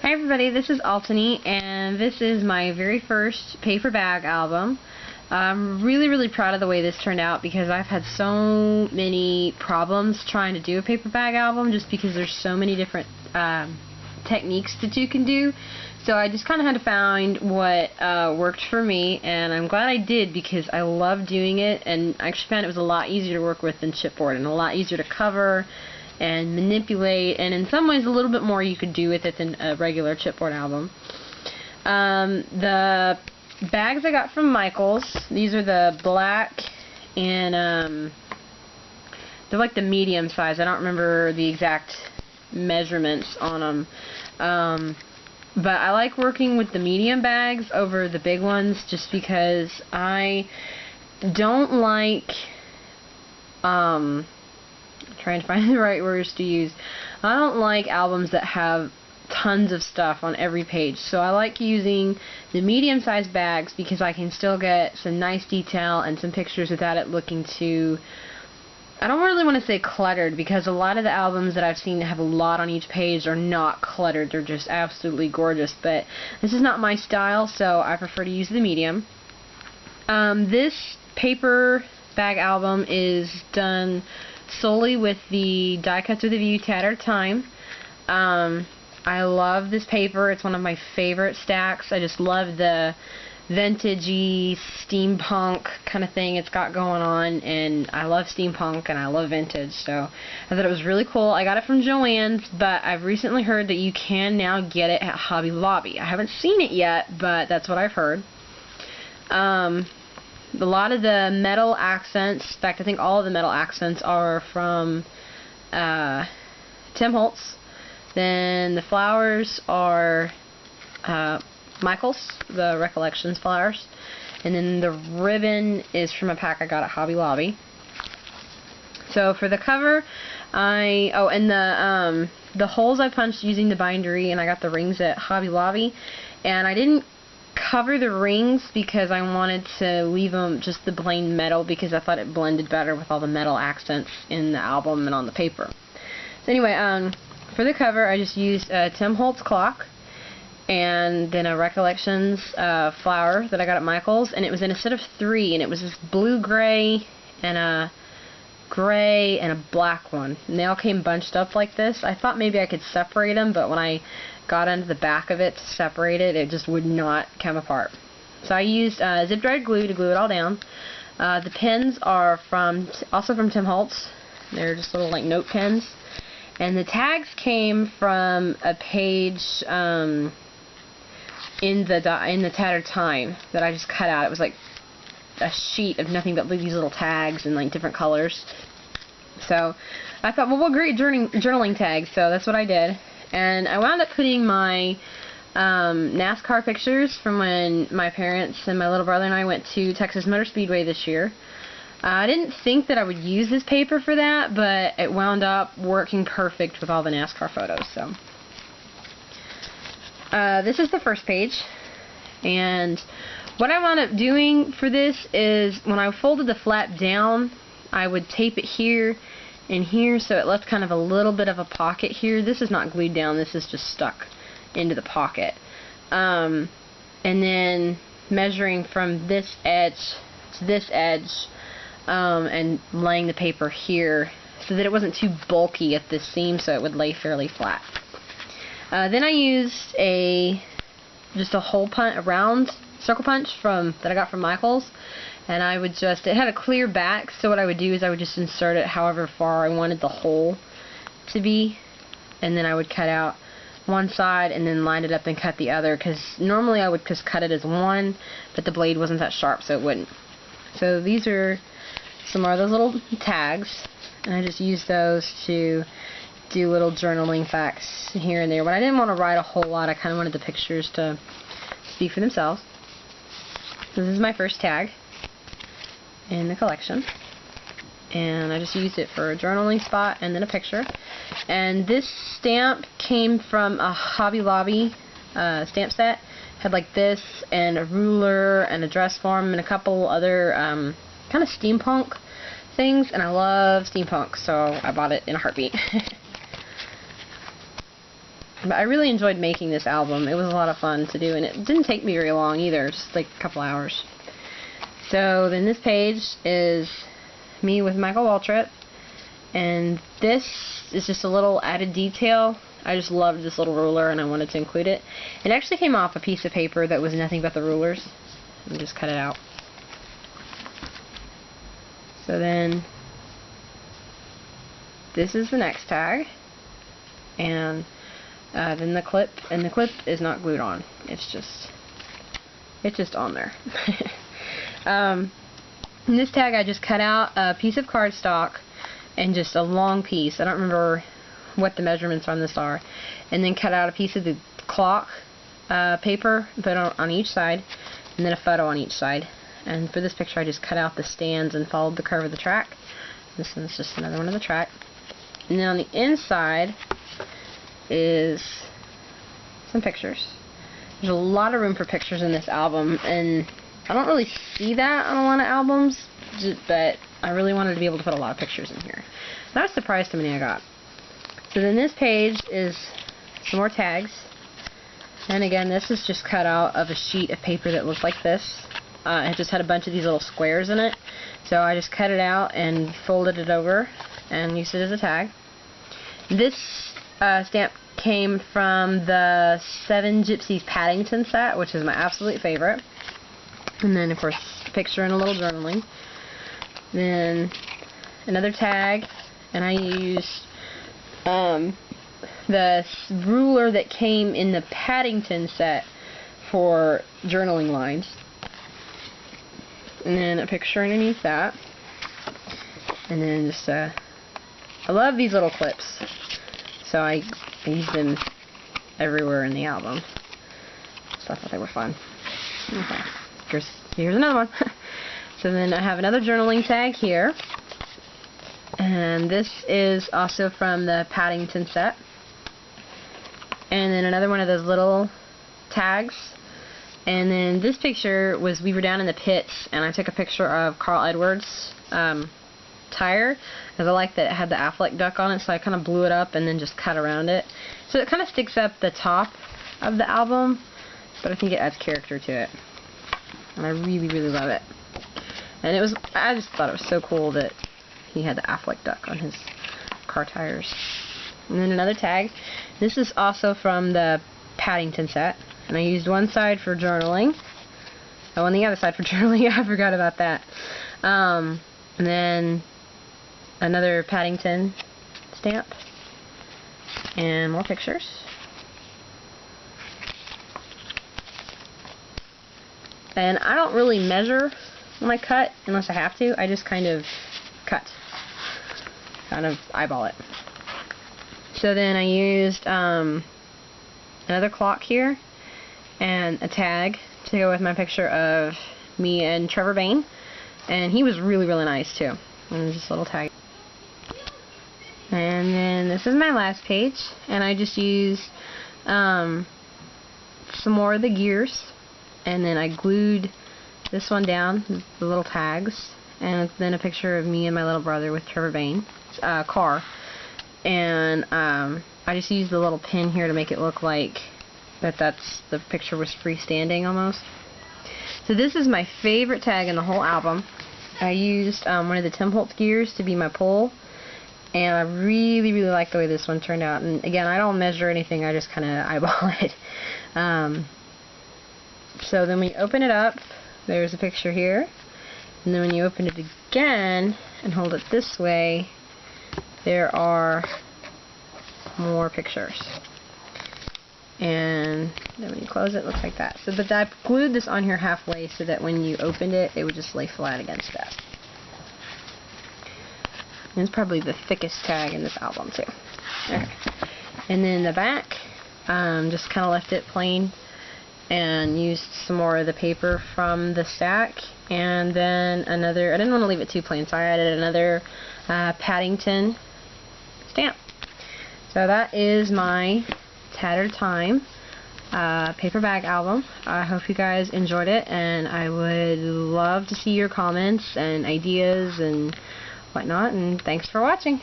Hi everybody, this is Altany, and this is my very first paper bag album. I'm really proud of the way this turned out because I've had so many problems trying to do a paper bag album just because there's so many different techniques that you can do. So I just kind of had to find what worked for me, and I'm glad I did because I love doing it, and I actually found it was a lot easier to work with than chipboard and a lot easier to cover and manipulate, and in some ways a little bit more you could do with it than a regular chipboard album. The bags I got from Michaels, these are the black, and they're like the medium size. I don't remember the exact measurements on them, but I like working with the medium bags over the big ones just because I don't like trying to find the right words to use. I don't like albums that have tons of stuff on every page, so I like using the medium-sized bags because I can still get some nice detail and some pictures without it looking too, I don't really want to say cluttered, because a lot of the albums that I've seen that have a lot on each page are not cluttered. They're just absolutely gorgeous, but this is not my style, so I prefer to use the medium. This paper bag album is done solely with the die cuts with a view Tattered Time. I love this paper. It's one of my favorite stacks. I just love the vintagey steampunk kind of thing it's got going on, and I love steampunk and I love vintage, so I thought it was really cool. I got it from Joann's, but I've recently heard that you can now get it at Hobby Lobby. I haven't seen it yet, but that's what I've heard. A lot of the metal accents, in fact I think all of the metal accents are from Tim Holtz. Then the flowers are Michaels, the Recollections flowers. And then the ribbon is from a pack I got at Hobby Lobby. So for the cover, and the holes I punched using the bindery, and I got the rings at Hobby Lobby. And I didn't cover the rings because I wanted to leave them just the plain metal because I thought it blended better with all the metal accents in the album and on the paper. So anyway, for the cover I just used a Tim Holtz clock and then a Recollections flower that I got at Michaels, and it was in a set of 3, and it was this blue-gray and a gray and a black one, and they all came bunched up like this. I thought maybe I could separate them, but when I got into the back of it to separate it, it just would not come apart. So I used zip-dried glue to glue it all down. The pens are also from Tim Holtz. They're just little like note pens. And the tags came from a page in the Tattered Time that I just cut out. It was like a sheet of nothing but these little tags in like different colors. So I thought, well, what great journaling tags, so that's what I did. And I wound up putting my NASCAR pictures from when my parents and my little brother and I went to Texas Motor Speedway this year. I didn't think that I would use this paper for that, but it wound up working perfect with all the NASCAR photos. So this is the first page, and what I wound up doing for this is when I folded the flap down, I would tape it here and here, so it left kind of a little bit of a pocket here. This is not glued down, this is just stuck into the pocket. And then measuring from this edge to this edge, and laying the paper here so that it wasn't too bulky at this seam, so it would lay fairly flat. Then I used just a hole punch, a round circle punch that I got from Michaels, and I would it had a clear back, so what I would do is I would just insert it however far I wanted the hole to be, and then I would cut out one side and then line it up and cut the other, because normally I would just cut it as one, but the blade wasn't that sharp, so it wouldn't. So these are some more of those little tags, and I just used those to do little journaling facts here and there. But I didn't want to write a whole lot, I kind of wanted the pictures to speak for themselves. So this is my first tag in the collection, and I just used it for a journaling spot and then a picture. And this stamp came from a Hobby Lobby stamp set. Had like this and a ruler and a dress form and a couple other kind of steampunk things, and I love steampunk, so I bought it in a heartbeat. But I really enjoyed making this album. It was a lot of fun to do, and it didn't take me very long either, just like a couple hours. So then this page is me with Michael Waltrip, and this is just a little added detail. I just loved this little ruler and I wanted to include it. It actually came off a piece of paper that was nothing but the rulers. And just cut it out. So then this is the next tag, and then the clip, and the clip is not glued on. It's just on there. In this tag I just cut out a piece of cardstock and just a long piece. I don't remember what the measurements on this are, and then cut out a piece of the clock paper, put on each side, and then a photo on each side. And for this picture I just cut out the stands and followed the curve of the track. This one's just another one of the track. And then on the inside is some pictures. There's a lot of room for pictures in this album, and I don't really see that on a lot of albums, but I really wanted to be able to put a lot of pictures in here. And I was surprised how many I got. So then this page is some more tags, and again this is just cut out of a sheet of paper that looked like this. It just had a bunch of these little squares in it, so I just cut it out and folded it over and used it as a tag. This stamp came from the 7 Gypsies Paddington set, which is my absolute favorite. And then of course a picture and a little journaling. Then another tag, and I used the ruler that came in the Paddington set for journaling lines. And then a picture underneath that. And then just I love these little clips, so I use them everywhere in the album. So I thought they were fun. Okay, here's another one. So then I have another journaling tag here, and this is also from the Paddington set. And then another one of those little tags. And then this picture was, we were down in the pits, and I took a picture of Carl Edwards' tire, because I like that it had the Affleck duck on it, so I kind of blew it up and then just cut around it. So it kind of sticks up the top of the album, but I think it adds character to it. And I really, really love it. And it was, I just thought it was so cool that he had the Affleck duck on his car tires. And then another tag. This is also from the Paddington set. And I used one side for journaling. Oh, and the other side for journaling. I forgot about that. And then another Paddington stamp. And more pictures. And I don't really measure when I cut unless I have to. I just kind of cut. Kind of eyeball it. So then I used another clock here and a tag to go with my picture of me and Trevor Bain, and he was really, really nice too. And just a little tag. And then this is my last page, and I just used some more of the gears, and then I glued this one down, the little tags, and then a picture of me and my little brother with Trevor Bain's car. And I just used the little pin here to make it look like that's the picture was freestanding almost. So this is my favorite tag in the whole album. I used one of the Tim Holtz gears to be my pull, and I really, really like the way this one turned out. And again, I don't measure anything, I just kind of eyeball it. So then when you open it up, there's a picture here, and then when you open it again and hold it this way, there are more pictures. And then when you close it, it looks like that. So, but I glued this on here halfway so that when you opened it, it would just lay flat against that. And it's probably the thickest tag in this album too. Okay. And then the back, just kind of left it plain and used some more of the paper from the stack. And then another, I didn't want to leave it too plain, so I added another Paddington stamp. So that is my Tattered Time paperback album. I hope you guys enjoyed it, and I would love to see your comments and ideas and whatnot, and thanks for watching.